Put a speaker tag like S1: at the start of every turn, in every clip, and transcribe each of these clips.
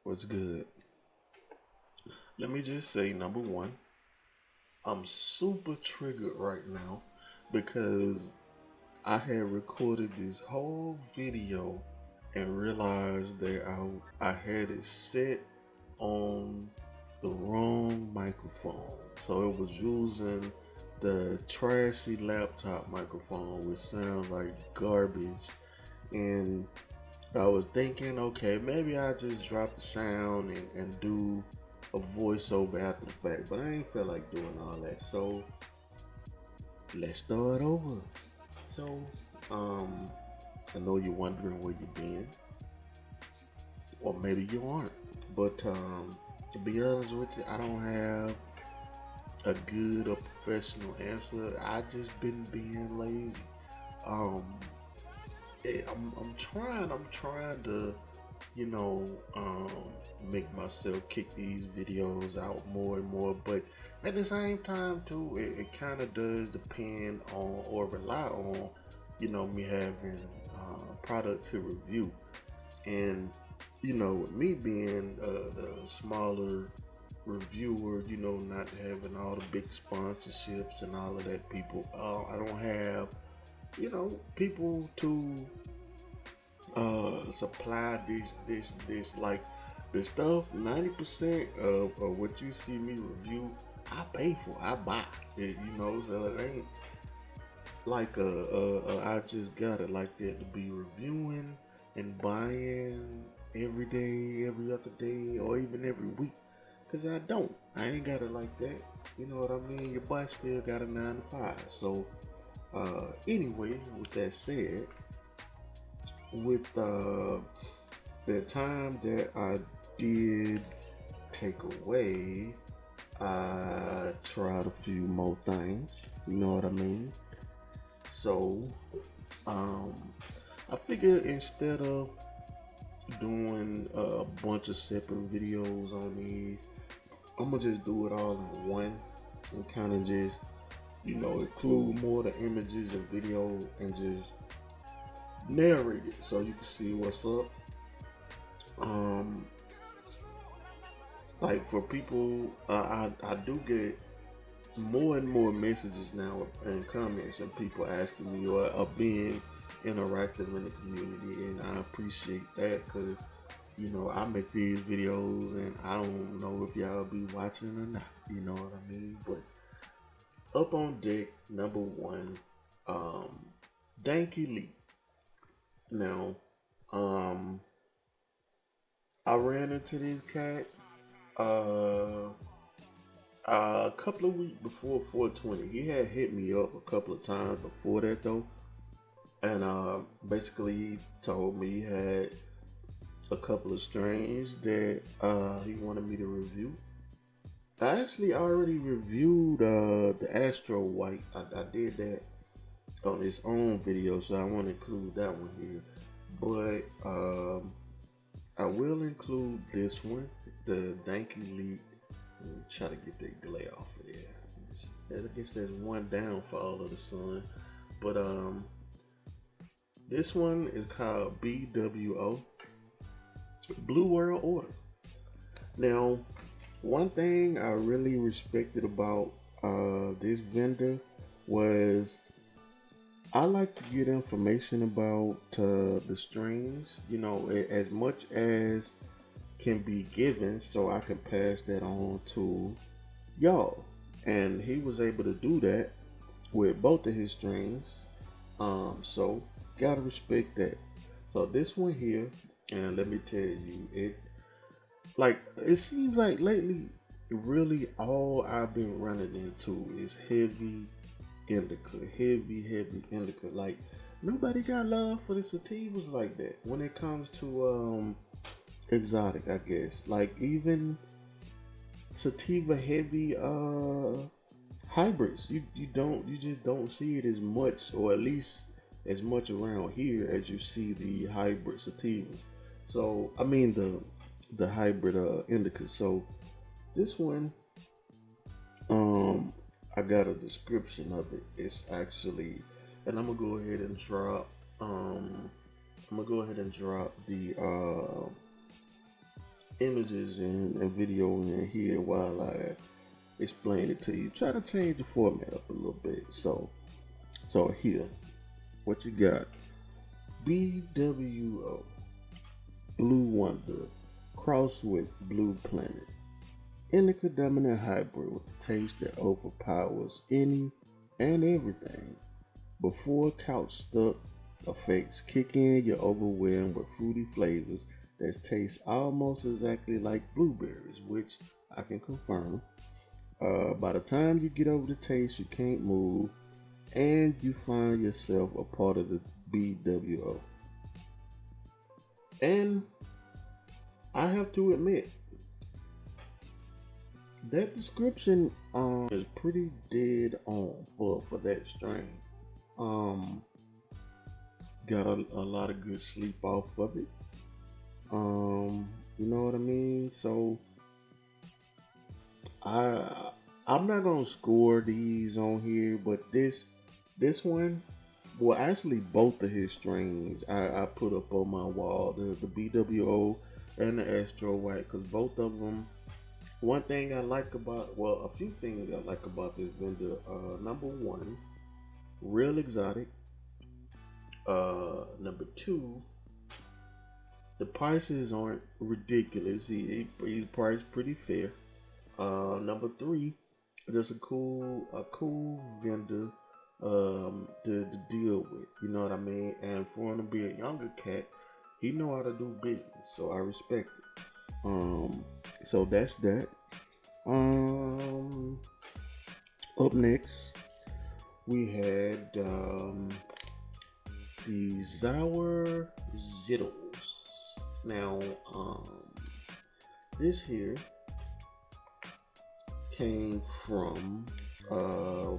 S1: What's good? Let me just say, number one, I'm super triggered right now because I had recorded this whole video and realized that I had it set on the wrong microphone. So it was using the trashy laptop microphone, which sounds like garbage. And I was thinking, okay, maybe I just drop the sound and do a voiceover after the fact, but I ain't feel like doing all that. So let's start over. So, um, I know you're wondering where you've been, or maybe you aren't. But to be honest with you, I don't have a good or professional answer. I just been being lazy. Um, I'm trying to, you know, um, make myself kick these videos out more and more. But at the same time, too, it kind of does depend on or rely on, me having product to review. And, with me being the smaller reviewer, not having all the big sponsorships and all of that, I don't have, people to supply this like the stuff. 90% of what you see me review, I pay for, I buy it, so it ain't like I just got it like that to be reviewing and buying every day, every other day, or even every week. Cause I ain't got it like that. You know what I mean? Your boy still got a 9 to 5. So anyway, with that said, with the time that I did take away, I tried a few more things. You know what I mean? So, um, I figured instead of doing a bunch of separate videos on these, I'm gonna just do it all in one and kind of just, include more of the images and video and just narrate it so you can see what's up. Um, like for people, I do get more and more messages now and comments and people asking me or being interactive in the community, and I appreciate that because I make these videos and I don't know if y'all be watching or not. You know what I mean? But up on deck, number one, um, Danky Lee. Now, um, I ran into this cat uh, a couple of weeks before 420. He had hit me up a couple of times before that though, and basically he told me he had a couple of strains that he wanted me to review. I actually already reviewed the Astro White. I did that on its own video, so I want to include that one here. But I will include this one, the Danky Lee. Let me try to get that glare off of there. I guess there's one downfall of the sun. But this one is called BWO, Blue World Order. Now, one thing I really respected about this vendor was I like to get information about the strings, as much as can be given so I can pass that on to y'all. And he was able to do that with both of his strings. So gotta respect that. So this one here, and let me tell you, it seems like lately really all I've been running into is heavy indica. Like nobody got love for the sativas like that when it comes to exotic, I guess. Like even sativa heavy hybrids, you just don't see it as much, or at least as much around here as you see the hybrid sativas. So I mean the hybrid indica. So this one, um I got a description of it. It's actually, and I'm gonna go ahead and drop the images and video in here while I explain it to you. Try to change the format up a little bit. So here, what you got? BWO, Blue Wonder, crossed with Blue Planet. Indica dominant hybrid with a taste that overpowers any and everything. Before couch stuck effects kick in, you're overwhelmed with fruity flavors that taste almost exactly like blueberries, which I can confirm. By the time you get over the taste, you can't move, and you find yourself a part of the BWO. And I have to admit, that description is pretty dead on for that strain. Um, got a lot of good sleep off of it. You know what I mean? So I'm not gonna score these on here, but this one, well, actually both of his strains I put up on my wall, the BWO and the Astro White, because both of them. One thing I like about, well, a few things I like about this vendor. Number one, real exotic. Number two, the prices aren't ridiculous. He's priced pretty fair. Number three, just a cool vendor to deal with. You know what I mean? And for him to be a younger cat, he know how to do business, so I respect it. So that's that. Up next, we had the Sour Zittles. Now, this here came from a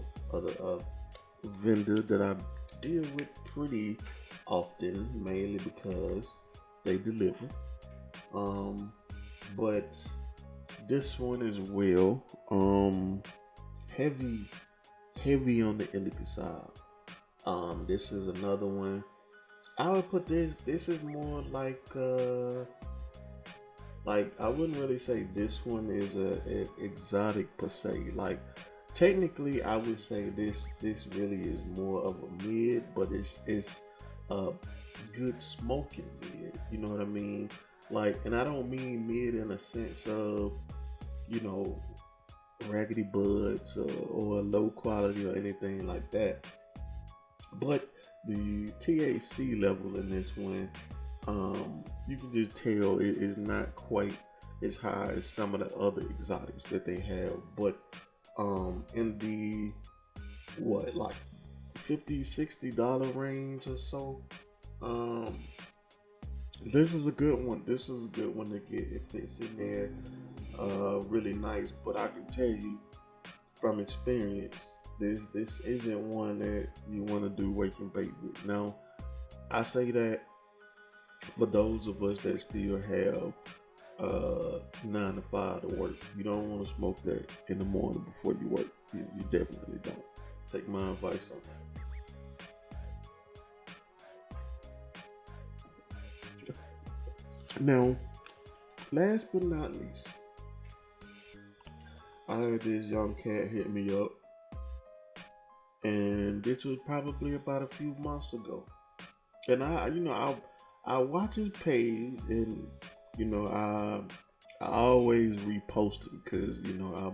S1: vendor that I deal with pretty often, mainly because they deliver. But this one is well heavy on the indica side. This is another one. I would put this is more like I wouldn't really say this one is a exotic per se. Like technically I would say this really is more of a mid, but it's a good smoking mid. You know what I mean? Like, and I don't mean mid in a sense of, you know, raggedy buds or low quality or anything like that. But the THC level in this one, you can just tell it is not quite as high as some of the other exotics that they have. But in the like $50-$60 range or so, this is a good one. This is a good one to get. It fits in there really nice. But I can tell you from experience, this isn't one that you want to do wake and bake with. Now, I say that for those of us that still have 9 to 5 to work, you don't want to smoke that in the morning before you work. You definitely don't. Take my advice on that. Now, last but not least, I heard this young cat hit me up, and this was probably about a few months ago. And I watch his page, and I always repost it because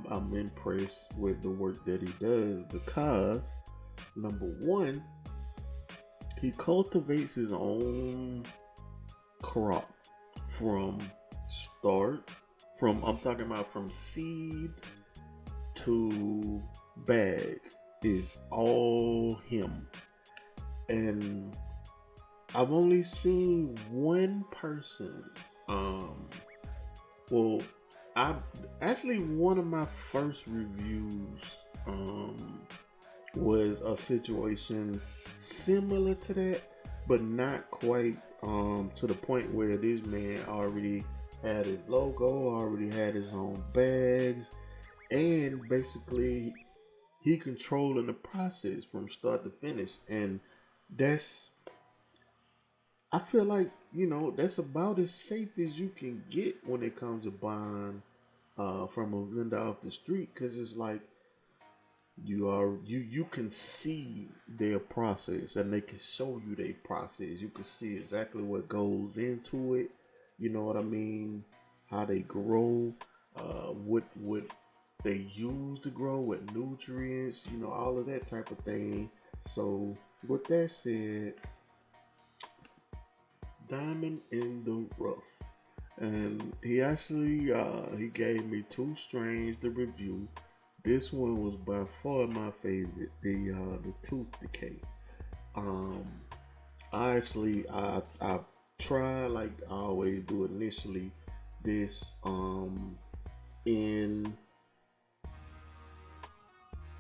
S1: I'm impressed with the work that he does. Because number one, he cultivates his own crop from I'm talking about from seed to bag is all him. And I've only seen one person, one of my first reviews was a situation similar to that, but not quite to the point where this man already had his logo, already had his own bags, and basically he controlling the process from start to finish. And that's I feel like that's about as safe as you can get when it comes to buying from a vendor off the street, because it's like you can see their process and they can show you their process. You can see exactly what goes into it. You know what I mean? How they grow, what they use to grow, what nutrients, all of that type of thing. So with that said, Diamond in the Rough. And he actually he gave me two strains to review. This one was by far my favorite, the Tooth Decay. Um, I tried, like I always do initially, this in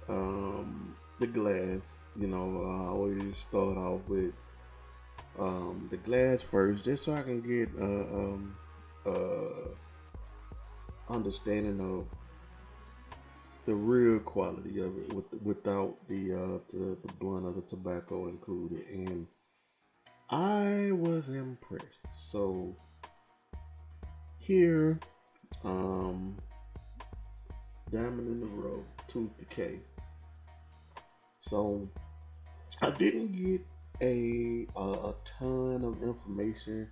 S1: the glass. I always start off with the glass first, just so I can get understanding of the real quality of it without the blunt of the tobacco included, and I was impressed. So here, um, Diamond in the Rough, Tooth Decay. So I didn't get a ton of information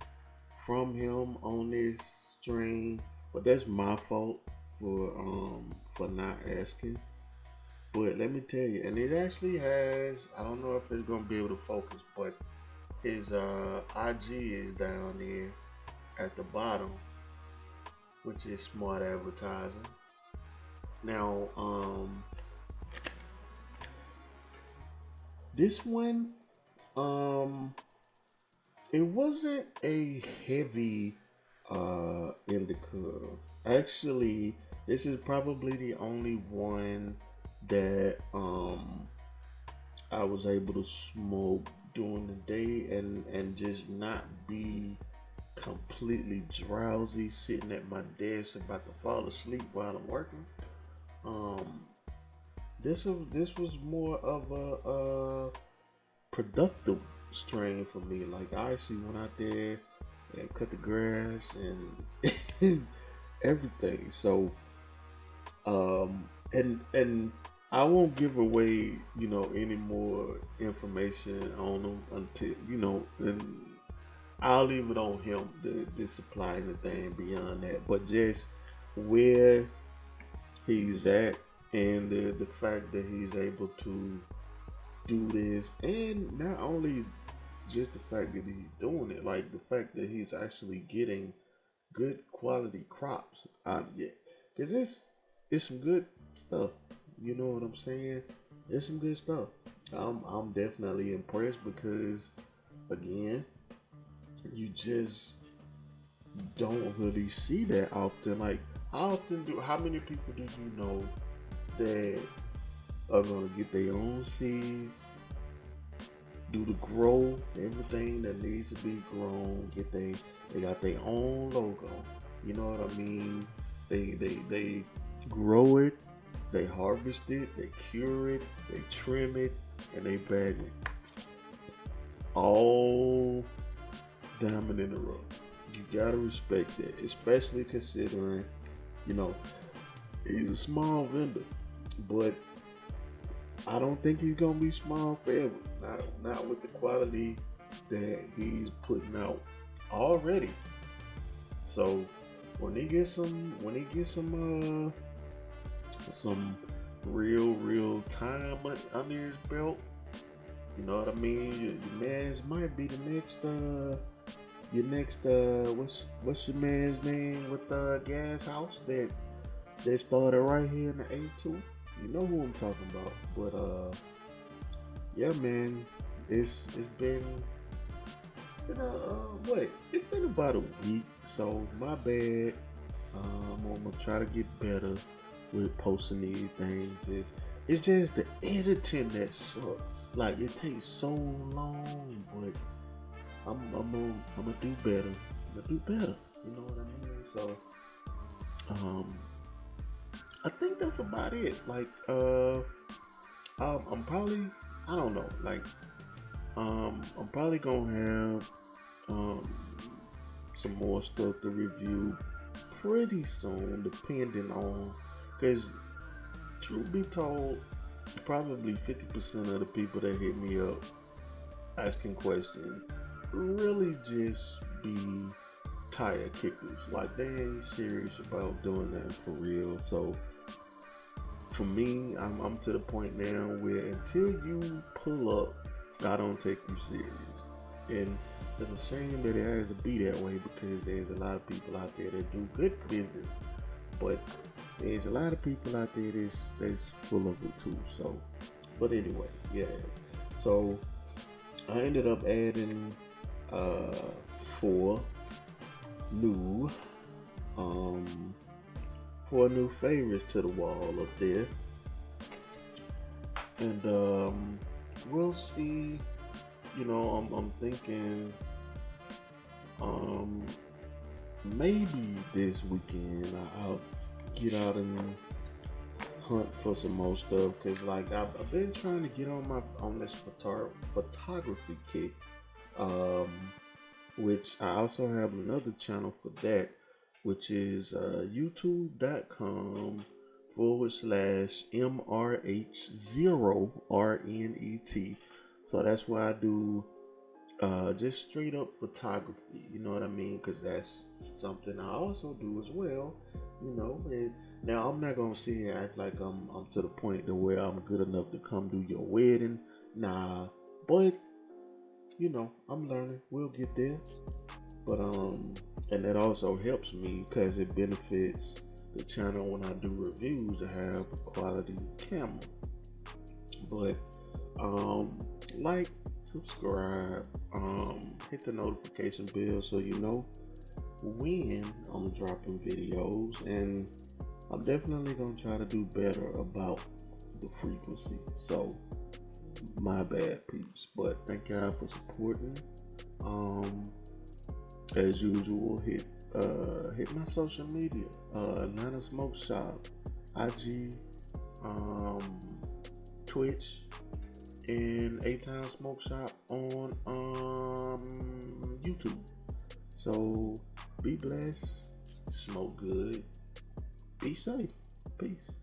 S1: from him on this strain, but that's my fault for not asking. But let me tell you, and it actually has, I don't know if it's gonna be able to focus, but his IG is down there at the bottom, which is smart advertising. Now, this one, um, it wasn't a heavy indica. Actually, this is probably the only one that I was able to smoke during the day and just not be completely drowsy sitting at my desk about to fall asleep while I'm working. Um, this was more of a productive strain for me. Like I actually went out there and cut the grass and everything. So and I won't give away any more information on them until and I'll leave it on him to supply anything beyond that. But just where he's at and the fact that he's able to do this, and not only just the fact that he's doing it, like the fact that he's actually getting good quality crops out of it, because it's some good stuff. You know what I'm saying? It's some good stuff. I'm definitely impressed because again, you just don't really see that often. Like how many people do you know that are gonna get their own seeds, do the grow, everything that needs to be grown, they got their own logo. You know what I mean? They grow it, they harvest it, they cure it, they trim it, and they bag it. All Diamond in the Rough. You gotta respect that, especially considering, you know, he's a small vendor, but I don't think he's gonna be small forever. Not with the quality that he's putting out already. So when he gets some real time under his belt, you know what I mean. Your man's might be the next what's your man's name with the gas house that started right here in the A2. You know who I'm talking about. But yeah, man, it's been what? It's been about a week, so my bad. I'm gonna try to get better with posting these things. It's just the editing that sucks. Like it takes so long, but I'm gonna do better. I'm gonna do better. You know what I mean? So I think that's about it. Like I'm probably, I don't know, like I'm probably gonna have um, some more stuff to review pretty soon, depending on, because truth be told, probably 50% of the people that hit me up asking questions really just be tire kickers. Like they ain't serious about doing that for real. So for me, I'm to the point now where until you pull up, I don't take you serious. And it's a shame that it has to be that way because there's a lot of people out there that do good business, but there's a lot of people out there that's full of it too. So, but anyway, yeah. So I ended up adding uh, 4 new um, 4 new favorites to the wall up there, and we'll see. You know, I'm thinking um, maybe this weekend I'll get out and hunt for some more stuff because like I've been trying to get on this photography kick, um, which I also have another channel for that, which is youtube.com/MRH0RNET. So that's why I do just straight up photography, you know what I mean? Because that's something I also do as well, you know. And now I'm not gonna sit here and act like I'm to the point to where I'm good enough to come do your wedding, nah. But you know, I'm learning. We'll get there. But and that also helps me because it benefits the channel when I do reviews to have a quality camera. But like, subscribe, hit the notification bell so you know when I'm dropping videos, and I'm definitely gonna try to do better about the frequency. So my bad, peeps. But thank y'all for supporting. As usual, hit my social media, Atlanta Smoke Shop, IG, Twitch, and A-Town Smoke Shop on YouTube. So be blessed, smoke good, be safe, peace.